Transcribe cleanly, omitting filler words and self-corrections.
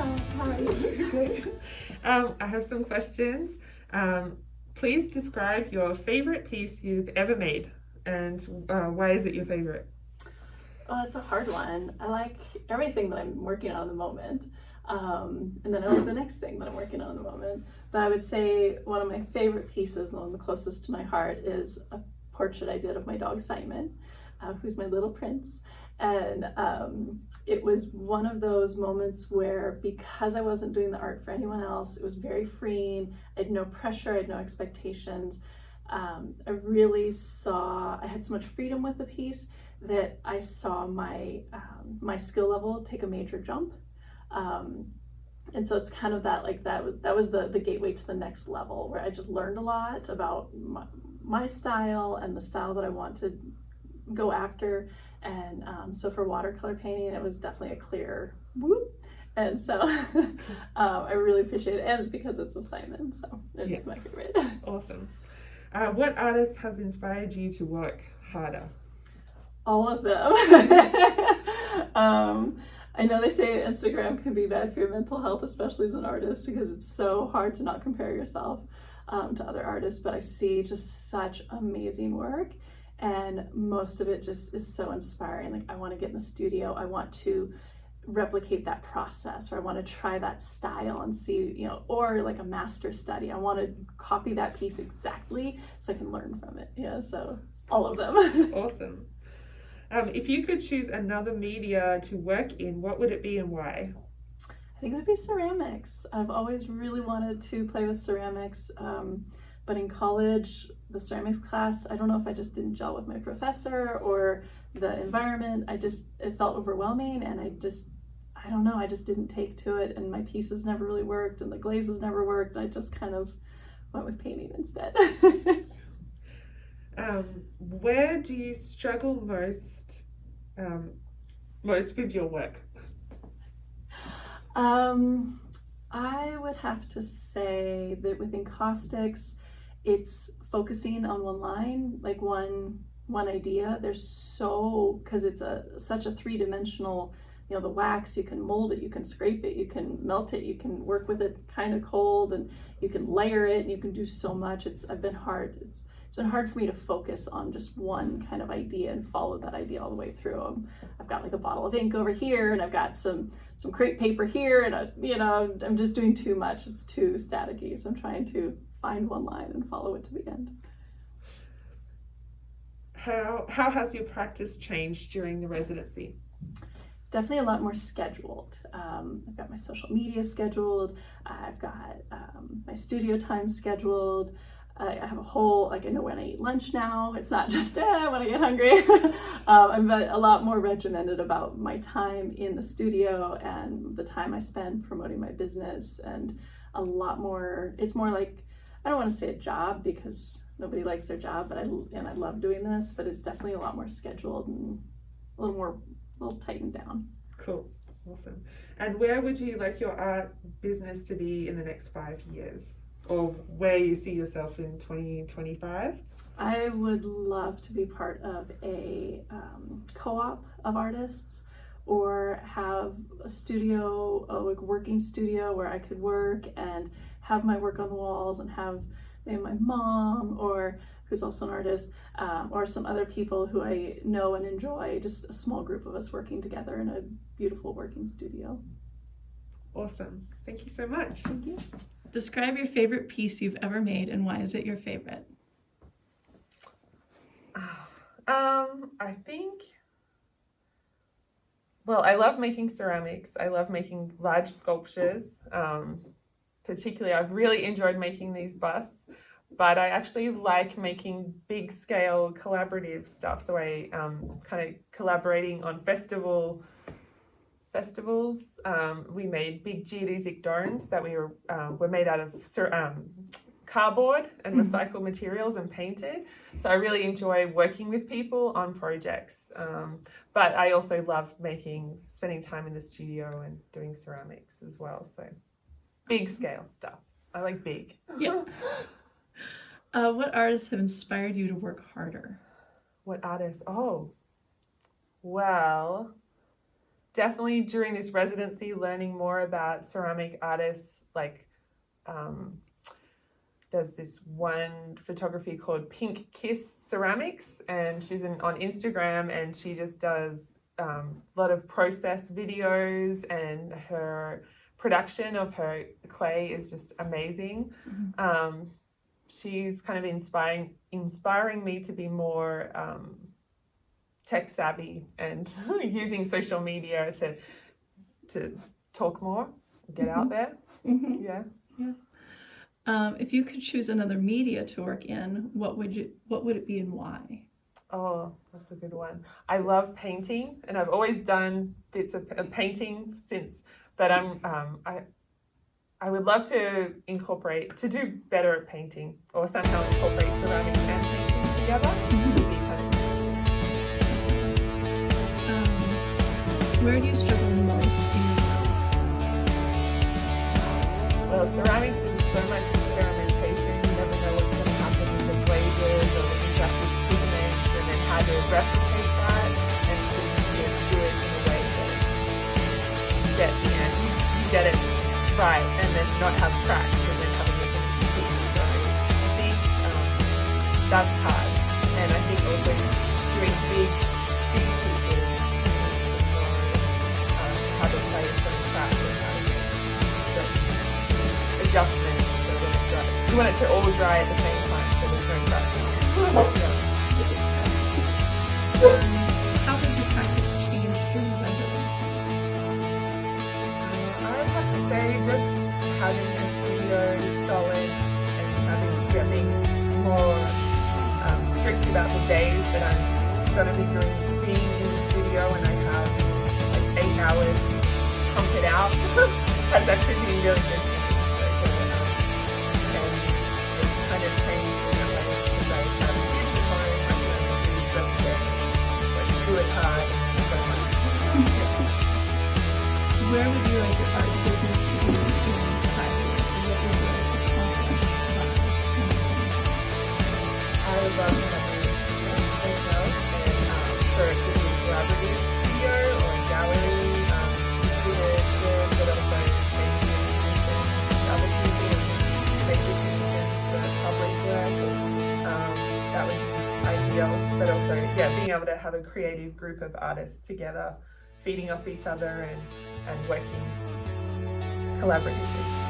Hello, how are you? Good. I have some questions. Please describe your favorite piece you've ever made and why is it your favorite? Oh, it's a hard one. I like everything that I'm working on at the moment. And then I like the next thing that I'm working on at the moment. But I would say one of my favorite pieces, the one the closest to my heart, is a portrait I did of my dog Simon, who's my little prince. And it was one of those moments where, because I wasn't doing the art for anyone else, it was very freeing. I had no pressure, I had no expectations. I really saw, I had so much freedom with the piece that I saw my skill level take a major jump. And so it's kind of that, like that was the gateway to the next level, where I just learned a lot about my style and the style that I want to go after. And so for watercolor painting, it was definitely a clear whoop. And so I really appreciate it. And it's because it's of Simon, so it's my favorite. Awesome. What artist has inspired you to work harder? All of them. I know they say Instagram can be bad for your mental health, especially as an artist, because it's so hard to not compare yourself to other artists, but I see just such amazing work, and most of it just is so inspiring. Like, I want to get in the studio, I want to replicate that process, or I want to try that style and see, or like a master study, I want to copy that piece exactly so I can learn from it. So all of them. Awesome. If you could choose another media to work in, what would it be and why? I think it would be ceramics. I've always really wanted to play with ceramics, but in college, the ceramics class, I don't know if I just didn't gel with my professor or the environment. It felt overwhelming, and I don't know, I just didn't take to it, and my pieces never really worked, and the glazes never worked, and I just kind of went with painting instead. Where do you struggle most with your work? I would have to say that with encaustics, it's focusing on one line, like one idea. Because it's such a three-dimensional, the wax, you can mold it, you can scrape it, you can melt it, you can work with it kind of cold, and you can layer it, and you can do so much. It's been hard for me to focus on just one kind of idea and follow that idea all the way through. I've got like a bottle of ink over here, and I've got some crepe paper here, and I'm just doing too much. It's too staticky, so I'm trying to find one line and follow it to the end. How has your practice changed during the residency? Definitely a lot more scheduled. I've got my social media scheduled. I've got my studio time scheduled. I have a whole, I know when I eat lunch now. It's not just when I get hungry. I'm a lot more regimented about my time in the studio and the time I spend promoting my business, and a lot more, it's more like, I don't want to say a job because nobody likes their job, but I love doing this, but it's definitely a lot more scheduled and a little tightened down. Cool. Awesome. And where would you like your art business to be in the next 5 years? Or where you see yourself in 2025? I would love to be part of a co-op of artists, or have a studio, a working studio where I could work and have my work on the walls, and have maybe my mom, or who's also an artist, or some other people who I know and enjoy, just a small group of us working together in a beautiful working studio. Awesome. Thank you so much. Thank you. Describe your favorite piece you've ever made, and why is it your favorite? I think, I love making ceramics. I love making large sculptures. Particularly, I've really enjoyed making these busts, but I actually like making big scale collaborative stuff. So I kind of collaborating on festivals. We made big geodesic domes that were made out of cardboard and recycled materials and painted. So I really enjoy working with people on projects. But I also love spending time in the studio and doing ceramics as well. So big scale stuff. I like big. Yeah. What artists have inspired you to work harder? What artists? Oh, well, definitely during this residency learning more about ceramic artists. Like there's this one photography called Pink Kiss Ceramics, and she's on Instagram, and she just does a lot of process videos, and her production of her clay is just amazing. She's kind of inspiring me to be more tech savvy and using social media to talk more, get out there. Yeah. If you could choose another media to work in, what would it be and why? Oh, that's a good one. I love painting, and I've always done bits of painting since. But I would love to do better at painting, or somehow incorporate ceramics and painting together. It would be kind of interesting. Where do you struggle most in your work? Well, ceramics is so much experimentation. You never know what's going to happen with the glazes or the interactive pigments, and then how to replicate that and to do it in a way that you get the end, you get it right, and then not have cracks, and then having a finished piece. So I think that's hard, and I think also doing big pieces, you need to know how the clay is going to crack and how to make certain adjustments so when it dries. You want it to all dry at the same time, so there's no crack. How has your practice changed during residency? I'd have to say just having a studio solid and being more strict about the days that I'm going to be being in the studio, and I have like 8 hours to pump it out has actually been really good for me. And it's kind of changed in that way because I have kids at home. I can only do certain things, like do it hard and so much. Where would you like your art business to be in 5 years? Or what would you like to accomplish by 2020? I would love to have a studio as well, and for it to be a collaborative studio or a gallery, exhibit good, but also maybe commissions with other people, maybe commissions for public work. That would be ideal, but also, being able to have a creative group of artists together, feeding off each other and working collaboratively.